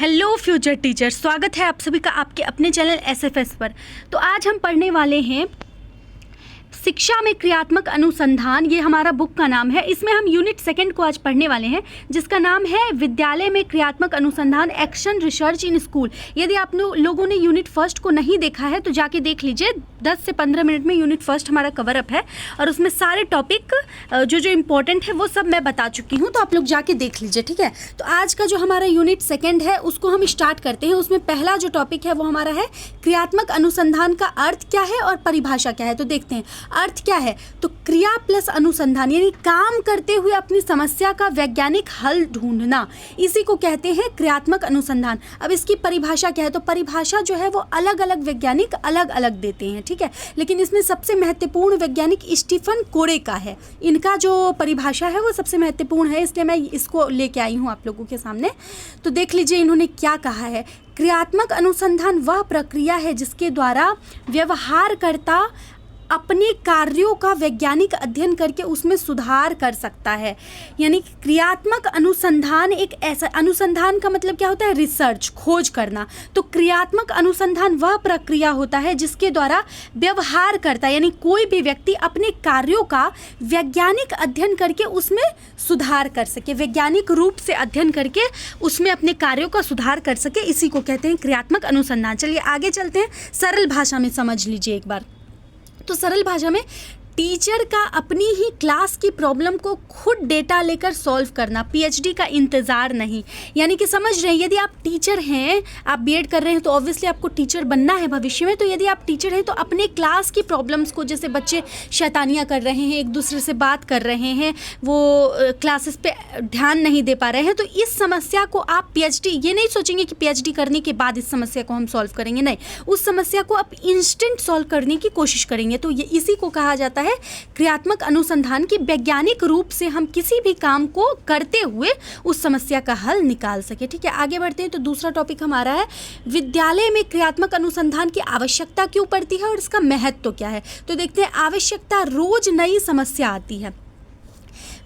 Hello future teacher, स्वागत है आप सभी का आपके अपने चैनल एसएफएस पर। तो आज हम पढ़ने वाले हैं शिक्षा में क्रियात्मक अनुसंधान। ये हमारा बुक का नाम है। इसमें हम यूनिट सेकंड को आज पढ़ने वाले हैं, जिसका नाम है विद्यालय में क्रियात्मक अनुसंधान एक्शन रिसर्च इन स्कूल। यदि आप लोगों ने यूनिट फर्स्ट को नहीं देखा है तो जाके देख लीजिए। 10 से 15 मिनट में यूनिट फर्स्ट हमारा कवर अप है और उसमें सारे टॉपिक जो इम्पोर्टेंट है वो सब मैं बता चुकी हूँ, तो आप लोग जाके देख लीजिए, ठीक है। तो आज का जो हमारा यूनिट सेकंड है उसको हम स्टार्ट करते हैं। उसमें पहला जो टॉपिक है वो हमारा है क्रियात्मक अनुसंधान का अर्थ क्या है और परिभाषा क्या है। तो देखते हैं अर्थ क्या है। तो क्रिया प्लस अनुसंधान यानी काम करते हुए अपनी समस्या का वैज्ञानिक हल ढूंढना, इसी को कहते हैं क्रियात्मक अनुसंधान। अब इसकी परिभाषा क्या है, तो परिभाषा जो है वो अलग अलग वैज्ञानिक अलग अलग देते हैं, ठीक है। लेकिन इसमें सबसे महत्वपूर्ण वैज्ञानिक स्टीफन कोरे का है। इनका जो परिभाषा है वो सबसे महत्वपूर्ण है, इसलिए मैं इसको लेके आई हूँ आप लोगों के सामने। तो देख लीजिए इन्होंने क्या कहा है। क्रियात्मक अनुसंधान वह प्रक्रिया है जिसके द्वारा व्यवहारकर्ता अपने कार्यों का वैज्ञानिक अध्ययन करके उसमें सुधार कर सकता है। यानी क्रियात्मक अनुसंधान एक ऐसा, अनुसंधान का मतलब क्या होता है, रिसर्च, खोज करना। तो क्रियात्मक अनुसंधान वह प्रक्रिया होता है जिसके द्वारा व्यवहार करता यानी कोई भी व्यक्ति अपने कार्यों का वैज्ञानिक अध्ययन करके उसमें सुधार कर सके, वैज्ञानिक रूप से अध्ययन करके उसमें अपने कार्यों का सुधार कर सके, इसी को कहते हैं क्रियात्मक अनुसंधान। चलिए आगे चलते हैं, सरल भाषा में समझ लीजिए एक बार। तो सरल भाषा में टीचर का अपनी ही क्लास की प्रॉब्लम को खुद डेटा लेकर सॉल्व करना, पीएचडी का इंतज़ार नहीं। यानी कि समझ रहे हैं, यदि आप टीचर हैं, आप बीएड कर रहे हैं तो ऑब्वियसली आपको टीचर बनना है भविष्य में। तो यदि आप टीचर हैं तो अपने क्लास की प्रॉब्लम्स को, जैसे बच्चे शैतानियाँ कर रहे हैं, एक दूसरे से बात कर रहे हैं, वो क्लासेस पे ध्यान नहीं दे पा रहे हैं, तो इस समस्या को आप पीएचडी, ये नहीं सोचेंगे कि पीएचडी करने के बाद इस समस्या को हम सॉल्व करेंगे, नहीं, उस समस्या को आप इंस्टेंट सॉल्व करने की कोशिश करेंगे। तो ये इसी को कहा जाता है क्रियात्मक अनुसंधान की वैज्ञानिक रूप से हम किसी भी काम को करते हुए उस समस्या का हल निकाल सके, ठीक है। आगे बढ़ते हैं। तो दूसरा टॉपिक हमारा है विद्यालय में क्रियात्मक अनुसंधान की आवश्यकता क्यों पड़ती है और इसका महत्व क्या है। तो देखते हैं, आवश्यकता, रोज नई समस्या आती है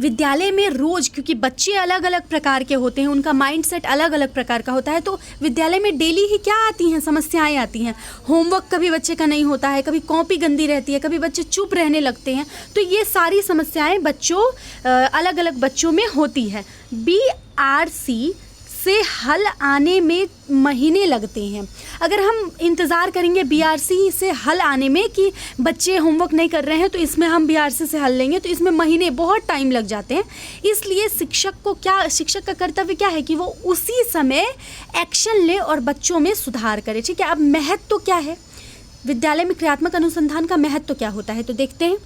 विद्यालय में रोज, क्योंकि बच्चे अलग अलग प्रकार के होते हैं, उनका माइंडसेट अलग अलग प्रकार का होता है। तो विद्यालय में डेली ही क्या आती हैं, समस्याएं आती हैं। होमवर्क कभी बच्चे का नहीं होता है, कभी कॉपी गंदी रहती है, कभी बच्चे चुप रहने लगते हैं। तो ये सारी समस्याएं बच्चों अलग अलग बच्चों में होती है। बीआरसी से हल आने में महीने लगते हैं। अगर हम इंतज़ार करेंगे बीआरसी से हल आने में कि बच्चे होमवर्क नहीं कर रहे हैं तो इसमें हम बीआरसी से हल लेंगे, तो इसमें महीने, बहुत टाइम लग जाते हैं। इसलिए शिक्षक का कर्तव्य क्या है कि वो उसी समय एक्शन ले और बच्चों में सुधार करे, ठीक है। अब महत्व क्या है, विद्यालय में क्रियात्मक अनुसंधान का महत्व क्या होता है। तो देखते हैं,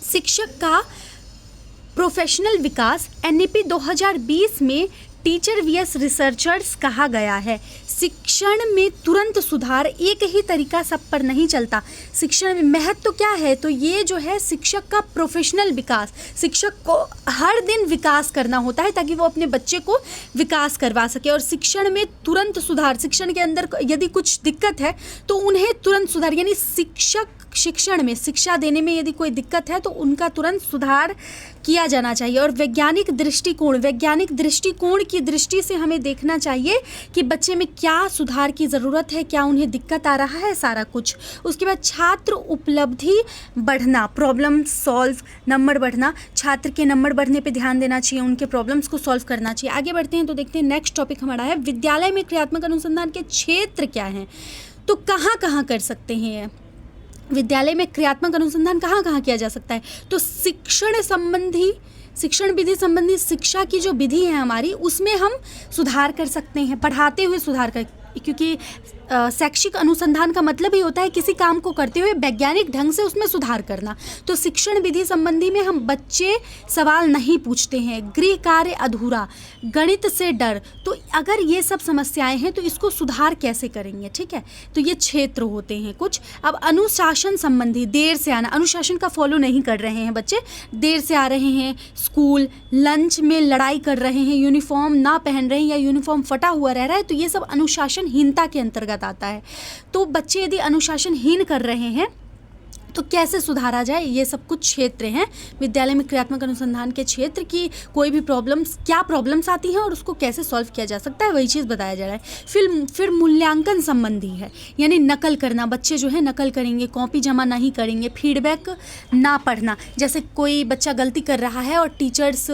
शिक्षक का प्रोफेशनल विकास एनईपी 2020 में टीचर वीएस रिसर्चर्स कहा गया है। शिक्षण में तुरंत सुधार एक ही तरीका सब पर नहीं चलता। शिक्षण में महत्व क्या है, तो ये जो है शिक्षक का प्रोफेशनल विकास, शिक्षक को हर दिन विकास करना होता है ताकि वो अपने बच्चे को विकास करवा सके। और शिक्षण में तुरंत सुधार, शिक्षण के अंदर यदि कुछ दिक्कत है तो उन्हें तुरंत सुधार, यानी शिक्षण में, शिक्षा देने में यदि कोई दिक्कत है तो उनका तुरंत सुधार किया जाना चाहिए। और वैज्ञानिक दृष्टिकोण की दृष्टि से हमें देखना चाहिए कि बच्चे में क्या सुधार की ज़रूरत है, क्या उन्हें दिक्कत आ रहा है, सारा कुछ। उसके बाद छात्र उपलब्धि बढ़ना, प्रॉब्लम सॉल्व, नंबर बढ़ना, छात्र के नंबर बढ़ने पे ध्यान देना चाहिए, उनके प्रॉब्लम्स को सॉल्व करना चाहिए। आगे बढ़ते हैं। तो देखते हैं, नेक्स्ट टॉपिक हमारा है विद्यालय में क्रियात्मक अनुसंधान के क्षेत्र क्या हैं। तो कहाँ कहाँ कर सकते हैं विद्यालय में क्रियात्मक अनुसंधान, कहाँ कहाँ किया जा सकता है। तो शिक्षण विधि संबंधी शिक्षा की जो विधि है हमारी, उसमें हम सुधार कर सकते हैं, पढ़ाते हुए सुधार कर, क्योंकि शैक्षिक अनुसंधान का मतलब ही होता है किसी काम को करते हुए वैज्ञानिक ढंग से उसमें सुधार करना। तो शिक्षण विधि संबंधी में हम बच्चे सवाल नहीं पूछते हैं, गृह कार्य अधूरा, गणित से डर। तो अगर ये सब समस्याएं हैं तो इसको सुधार कैसे करेंगे, ठीक है। तो ये क्षेत्र होते हैं कुछ। अब अनुशासन संबंधी, देर से आना, अनुशासन का फॉलो नहीं कर रहे हैं बच्चे, देर से आ रहे हैं स्कूल, लंच में लड़ाई कर रहे हैं, यूनिफॉर्म ना पहन रहे हैं या यूनिफॉर्म फटा हुआ रह रहा है, तो ये सब अनुशासनहीनता के अंतर्गत आता है। तो बच्चे यदि अनुशासनहीन कर रहे हैं तो कैसे सुधारा जाए, ये सब कुछ क्षेत्र हैं विद्यालय में क्रियात्मक अनुसंधान के क्षेत्र की। कोई भी प्रॉब्लम्स, क्या प्रॉब्लम्स आती हैं और उसको कैसे सॉल्व किया जा सकता है, वही चीज़ बताया जा रहा है। फिर मूल्यांकन संबंधी है, यानी नकल करना। बच्चे जो है नकल करेंगे, कॉपी जमा नहीं करेंगे, फीडबैक ना पढ़ना। जैसे कोई बच्चा गलती कर रहा है और टीचर्स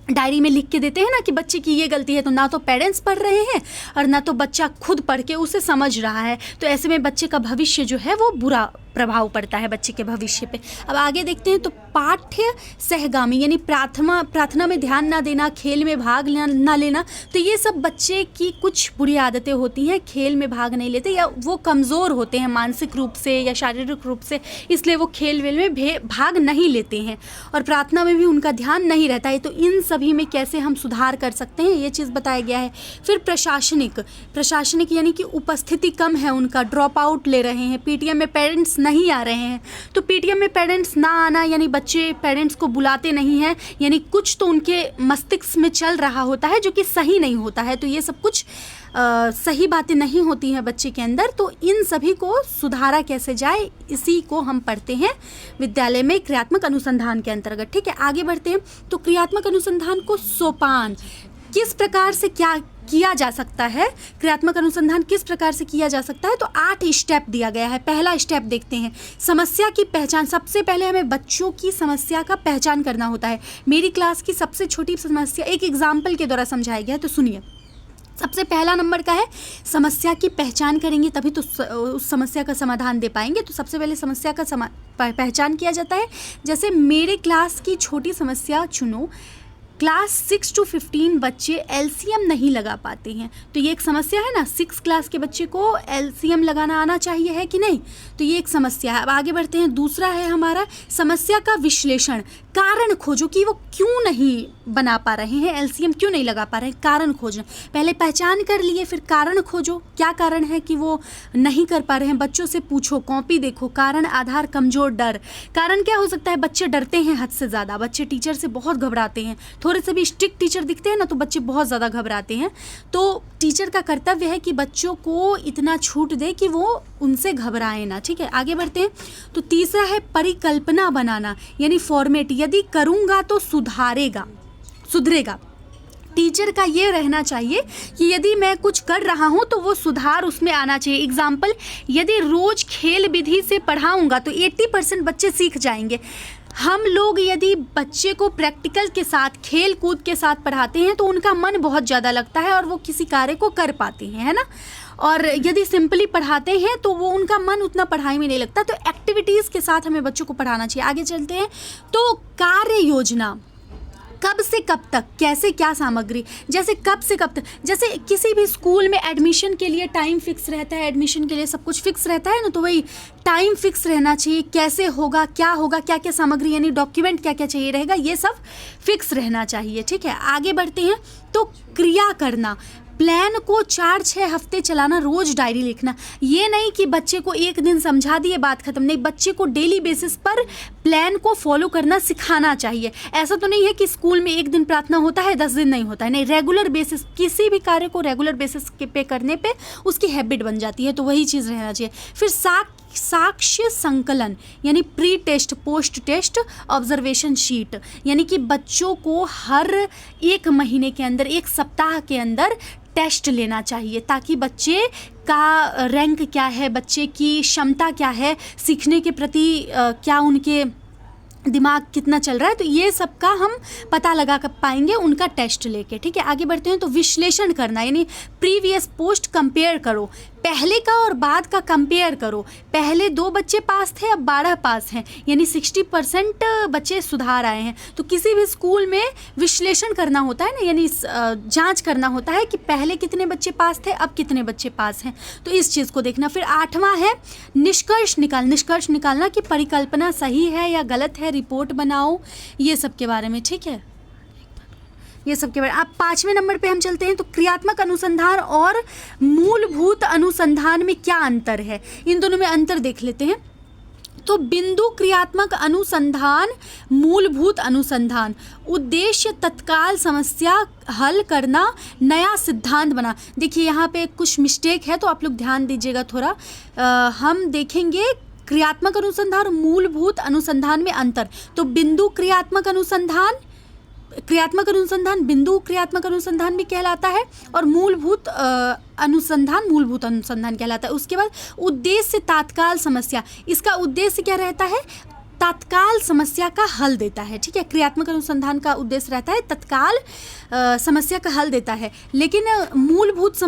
डायरी में लिख के देते हैं ना कि बच्चे की ये गलती है, तो ना तो पेरेंट्स पढ़ रहे हैं और ना तो बच्चा खुद पढ़ के उसे समझ रहा है। तो ऐसे में बच्चे का भविष्य जो है वो बुरा प्रभाव पड़ता है बच्चे के भविष्य पे। अब आगे देखते हैं, तो पाठ्य सहगामी यानी प्रार्थना में ध्यान ना देना, खेल में भाग ना लेना। तो ये सब बच्चे की कुछ बुरी आदतें होती हैं। खेल में भाग नहीं लेते, या वो कमज़ोर होते हैं मानसिक रूप से या शारीरिक रूप से, इसलिए वो खेल वेल में भाग नहीं लेते हैं और प्रार्थना में भी उनका ध्यान नहीं रहता है। तो इन सभी में कैसे हम सुधार कर सकते हैं, ये चीज़ बताया गया है। फिर प्रशासनिक यानी कि उपस्थिति कम है उनका, ड्रॉप आउट ले रहे हैं, पीटीएम में पेरेंट्स नहीं आ रहे हैं। तो पीटीएम में पेरेंट्स ना आना यानी बच्चे पेरेंट्स को बुलाते नहीं हैं, यानी कुछ तो उनके मस्तिष्क में चल रहा होता है जो कि सही नहीं होता है। तो ये सब कुछ सही बातें नहीं होती हैं बच्चे के अंदर। तो इन सभी को सुधारा कैसे जाए, इसी को हम पढ़ते हैं विद्यालय में क्रियात्मक अनुसंधान के अंतर्गत। ठीक है, आगे बढ़ते हैं। तो क्रियात्मक अनुसंधान को सोपान किस प्रकार से क्या किया जा सकता है, क्रियात्मक अनुसंधान किस प्रकार से किया जा सकता है, तो 8 स्टेप दिया गया है। पहला स्टेप देखते हैं, समस्या की पहचान। सबसे पहले हमें बच्चों की समस्या का पहचान करना होता है। मेरी क्लास की सबसे छोटी समस्या एक एग्जाम्पल के द्वारा समझाया गया है, तो सुनिए। सबसे पहला नंबर का है समस्या की पहचान करेंगे तभी तो उस समस्या का समाधान दे पाएंगे। तो सबसे पहले समस्या का पहचान किया जाता है। जैसे मेरे क्लास की छोटी समस्या चुनो, क्लास 6 to 15 बच्चे एलसीएम नहीं लगा पाते हैं। तो ये एक समस्या है ना, 6 क्लास के बच्चे को एलसीएम लगाना आना चाहिए, है कि नहीं। तो ये एक समस्या है। अब आगे बढ़ते हैं, दूसरा है हमारा समस्या का विश्लेषण। कारण खोजो कि वो क्यों नहीं बना पा रहे हैं, एलसीएम क्यों नहीं लगा पा रहे हैं, कारण खोजना। पहले पहचान कर लिए, फिर कारण खोजो, क्या कारण है कि वो नहीं कर पा रहे हैं। बच्चों से पूछो, कॉपी देखो, कारण, आधार, कमजोर, डर। कारण क्या हो सकता है, बच्चे डरते हैं हद से ज़्यादा, बच्चे टीचर से बहुत घबराते हैं। थोड़े से भी स्ट्रिक्ट टीचर दिखते हैं ना तो बच्चे बहुत ज़्यादा घबराते हैं। तो टीचर का कर्तव्य है कि बच्चों को इतना छूट दे कि वो उनसे घबराए ना। ठीक है, आगे बढ़ते हैं। तो तीसरा है परिकल्पना बनाना, यानी फॉर्मेट। यदि करूँगा तो सुधरेगा। टीचर का ये रहना चाहिए कि यदि मैं कुछ कर रहा हूँ तो वो सुधार उसमें आना चाहिए। एग्जाम्पल, यदि रोज़ खेल विधि से पढ़ाऊँगा तो 80% बच्चे सीख जाएंगे। हम लोग यदि बच्चे को प्रैक्टिकल के साथ, खेल कूद के साथ पढ़ाते हैं तो उनका मन बहुत ज़्यादा लगता है और वो किसी कार्य को कर पाते हैं, है ना। और यदि सिंपली पढ़ाते हैं तो वो उनका मन उतना पढ़ाई में नहीं लगता। तो एक्टिविटीज़ के साथ हमें बच्चों को पढ़ाना चाहिए। आगे चलते हैं, तो कार्य योजना, कब से कब तक, कैसे क्या सामग्री। जैसे कब से कब तक, जैसे किसी भी स्कूल में एडमिशन के लिए टाइम फिक्स रहता है, एडमिशन के लिए सब कुछ फिक्स रहता है ना, तो वही टाइम फिक्स रहना चाहिए। कैसे होगा, क्या क्या सामग्री, यानी डॉक्यूमेंट क्या क्या चाहिए रहेगा, ये सब फिक्स रहना चाहिए। ठीक है, आगे बढ़ते हैं। तो क्रिया करना, प्लान को 4-6 हफ्ते चलाना, रोज़ डायरी लिखना। ये नहीं कि बच्चे को एक दिन समझा दिए बात खत्म, नहीं, बच्चे को डेली बेसिस पर प्लान को फॉलो करना सिखाना चाहिए। ऐसा तो नहीं है कि स्कूल में एक दिन प्रार्थना होता है 10 दिन नहीं होता है, नहीं, रेगुलर बेसिस, किसी भी कार्य को रेगुलर बेसिस पे करने पे उसकी हैबिट बन जाती है। तो वही चीज़ रहना चाहिए। फिर साक्ष्य संकलन, यानी pre test, post test, observation sheet, यानी कि बच्चों को हर 1 महीने के अंदर, 1 सप्ताह के अंदर टेस्ट लेना चाहिए ताकि बच्चे का रैंक क्या है, बच्चे की क्षमता क्या है, सीखने के प्रति क्या उनके दिमाग कितना चल रहा है, तो ये सब का हम पता लगा कर पाएंगे उनका टेस्ट लेके। ठीक है, आगे बढ़ते हैं। तो विश्लेषण करना, यानी प्रीवियस पोस्ट कंपेयर करो, पहले का और बाद का कंपेयर करो। पहले 2 बच्चे पास थे, अब 12 पास हैं, यानी 60% बच्चे सुधार आए हैं। तो किसी भी स्कूल में विश्लेषण करना होता है ना, यानी जांच करना होता है कि पहले कितने बच्चे पास थे, अब कितने बच्चे पास हैं, तो इस चीज़ को देखना। फिर 8वां है निष्कर्ष निकालना कि परिकल्पना सही है या गलत है, रिपोर्ट बनाओ, ये सब के बारे में। ठीक है, ये सब के बारे में। अब 5वें नंबर पे हम चलते हैं। तो क्रियात्मक अनुसंधान और मूलभूत अनुसंधान में क्या अंतर है, इन दोनों में अंतर देख लेते हैं। तो बिंदु क्रियात्मक अनुसंधान, मूलभूत अनुसंधान, उद्देश्य तत्काल समस्या हल करना, नया सिद्धांत बना। देखिए यहाँ पे कुछ मिस्टेक है तो आप लोग ध्यान दीजिएगा थोड़ा। हम देखेंगे क्रियात्मक अनुसंधान और मूलभूत अनुसंधान में अंतर। तो बिंदु क्रियात्मक अनुसंधान बिंदु क्रियात्मक अनुसंधान भी कहलाता है और मूलभूत अनुसंधान कहलाता है। उसके बाद उद्देश्य तात्काल समस्या, इसका उद्देश्य क्या रहता है? तत्काल समस्या का हल देता है। ठीक है, क्रियात्मक अनुसंधान का उद्देश्य रहता है तत्काल समस्या का हल देता है। लेकिन मूलभूत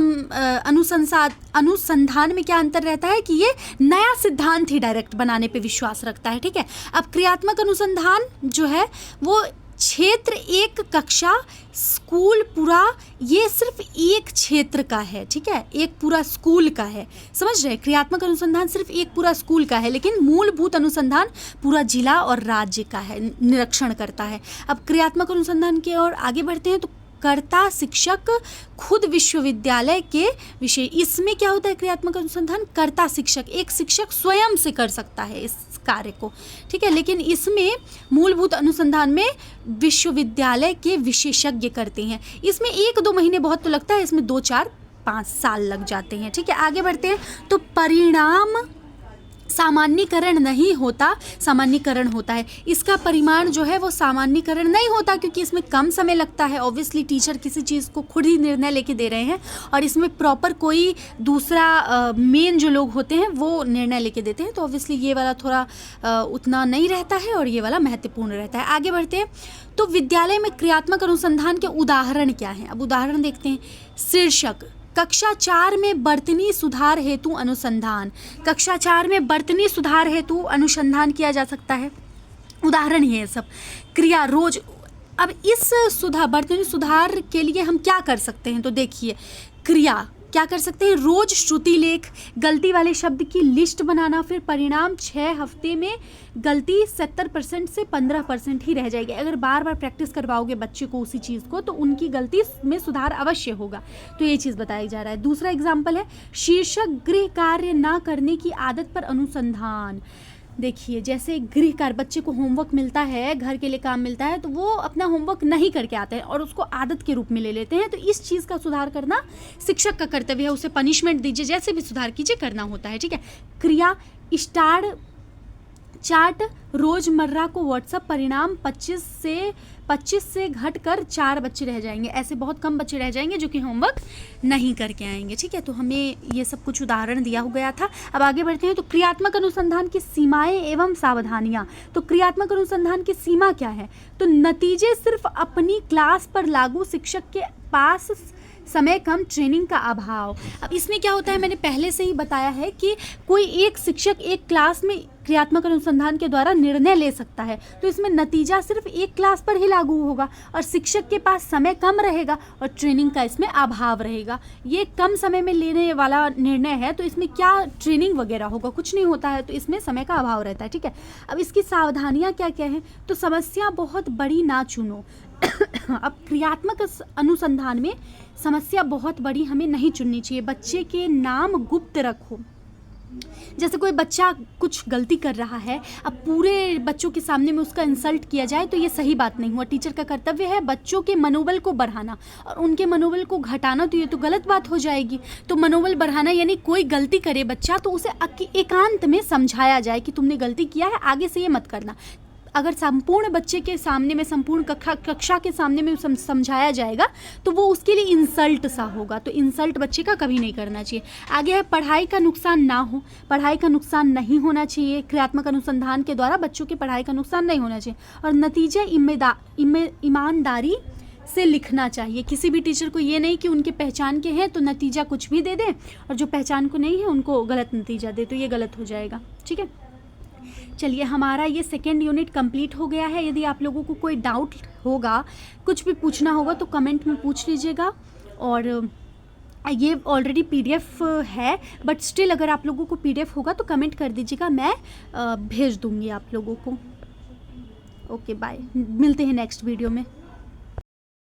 अनुसंधान में क्या अंतर रहता है कि ये नया सिद्धांत ही डायरेक्ट बनाने पे विश्वास रखता है। ठीक है, अब क्रियात्मक अनुसंधान जो है वो क्षेत्र, एक कक्षा, स्कूल पूरा, ये सिर्फ एक क्षेत्र का है। ठीक है, एक पूरा स्कूल का है, समझ रहे हैं? क्रियात्मक अनुसंधान सिर्फ एक पूरा स्कूल का है, लेकिन मूलभूत अनुसंधान पूरा जिला और राज्य का है, निरीक्षण करता है। अब क्रियात्मक अनुसंधान की ओर आगे बढ़ते हैं तो कर्ता शिक्षक खुद विश्वविद्यालय के विषय, इसमें क्या होता है? क्रियात्मक अनुसंधान कर्ता शिक्षक, एक शिक्षक स्वयं से कर सकता है इस कार्य को। ठीक है, लेकिन इसमें मूलभूत अनुसंधान में विश्वविद्यालय के विशेषज्ञ करते हैं। इसमें 1-2 महीने बहुत तो लगता है, इसमें 2, 4, 5 साल लग जाते हैं। ठीक है, आगे बढ़ते हैं तो परिणाम सामान्यीकरण नहीं होता, सामान्यीकरण होता है। इसका परिमाण जो है वो सामान्यीकरण नहीं होता क्योंकि इसमें कम समय लगता है। ऑब्वियसली टीचर किसी चीज़ को खुद ही निर्णय लेके दे रहे हैं और इसमें प्रॉपर कोई दूसरा मेन जो लोग होते हैं वो निर्णय लेके देते हैं, तो ऑब्वियसली ये वाला थोड़ा उतना नहीं रहता है और ये वाला महत्वपूर्ण रहता है। आगे बढ़ते हैं तो विद्यालय में क्रियात्मक अनुसंधान के उदाहरण क्या हैं? अब उदाहरण देखते हैं। शीर्षक, कक्षा 4 में बर्तनी सुधार हेतु अनुसंधान, कक्षा 4 में बर्तनी सुधार हेतु अनुसंधान किया जा सकता है। उदाहरण ही है सब। क्रिया, रोज। अब इस बर्तनी सुधार के लिए हम क्या कर सकते हैं? तो देखिए, क्रिया क्या कर सकते हैं? रोज श्रुति लेख, गलती वाले शब्द की लिस्ट बनाना, फिर परिणाम 6 हफ्ते में गलती 70% से 15% ही रह जाएगी। अगर बार बार प्रैक्टिस करवाओगे बच्चे को उसी चीज़ को तो उनकी गलती में सुधार अवश्य होगा। तो ये चीज़ बताई जा रहा है। दूसरा एग्जाम्पल है शीर्षक, गृह कार्य ना करने की आदत पर अनुसंधान। देखिए, जैसे गृह कार्य, बच्चे को होमवर्क मिलता है, घर के लिए काम मिलता है, तो वो अपना होमवर्क नहीं करके आते हैं और उसको आदत के रूप में ले लेते हैं। तो इस चीज़ का सुधार करना शिक्षक का कर्तव्य है। उसे पनिशमेंट दीजिए, जैसे भी सुधार कीजिए, करना होता है। ठीक है, क्रिया, स्टार चार्ट, रोजमर्रा को व्हाट्सएप, परिणाम 25 से घटकर 4 बच्चे रह जाएंगे। ऐसे बहुत कम बच्चे रह जाएंगे जो कि होमवर्क नहीं करके आएंगे। ठीक है, तो हमें ये सब कुछ उदाहरण दिया हो गया था। अब आगे बढ़ते हैं तो क्रियात्मक अनुसंधान की सीमाएं एवं सावधानियां। तो क्रियात्मक अनुसंधान की सीमा क्या है? तो नतीजे सिर्फ अपनी क्लास पर लागू, शिक्षक के पास समय कम, ट्रेनिंग का अभाव। अब इसमें क्या होता है, मैंने पहले से ही बताया है कि कोई एक शिक्षक एक क्लास में क्रियात्मक अनुसंधान के द्वारा निर्णय ले सकता है, तो इसमें नतीजा सिर्फ एक क्लास पर ही लागू होगा और शिक्षक के पास समय कम रहेगा और ट्रेनिंग का इसमें अभाव रहेगा। ये कम समय में लेने वाला निर्णय है, तो इसमें क्या ट्रेनिंग वगैरह होगा? कुछ नहीं होता है, तो इसमें समय का अभाव रहता है। ठीक है, अब इसकी सावधानियाँ क्या क्या हैं? तो समस्या बहुत बड़ी ना चुनो। अब क्रियात्मक अनुसंधान में समस्या बहुत बड़ी हमें नहीं चुननी चाहिए। बच्चे के नाम गुप्त रखो। जैसे कोई बच्चा कुछ गलती कर रहा है, अब पूरे बच्चों के सामने में उसका इंसल्ट किया जाए तो ये सही बात नहीं हुआ। टीचर का कर्तव्य है बच्चों के मनोबल को बढ़ाना और उनके मनोबल को घटाना, तो ये तो गलत बात हो जाएगी। तो मनोबल बढ़ाना यानी कोई गलती करे बच्चा तो उसे एकांत में समझाया जाए कि तुमने गलती किया है, आगे से ये मत करना। अगर संपूर्ण बच्चे के सामने में, संपूर्ण कक्षा के सामने में समझाया जाएगा तो वो उसके लिए इंसल्ट सा होगा, तो इंसल्ट बच्चे का कभी नहीं करना चाहिए। आगे है पढ़ाई का नुकसान ना हो। पढ़ाई का नुकसान नहीं होना चाहिए। क्रियात्मक अनुसंधान के द्वारा बच्चों की पढ़ाई का नुकसान नहीं होना चाहिए। और नतीजे ईमानदारी से लिखना चाहिए। किसी भी टीचर को ये नहीं कि उनके पहचान के हैं तो नतीजा कुछ भी दे दें और जो पहचान को नहीं है उनको गलत नतीजा दे, तो ये गलत हो जाएगा। ठीक है, चलिए हमारा ये सेकेंड यूनिट कंप्लीट हो गया है। यदि आप लोगों को कोई डाउट होगा, कुछ भी पूछना होगा तो कमेंट में पूछ लीजिएगा। और ये ऑलरेडी PDF है, बट स्टिल अगर आप लोगों को PDF होगा तो कमेंट कर दीजिएगा, मैं भेज दूँगी आप लोगों को। ओके, बाय, मिलते हैं नेक्स्ट वीडियो में।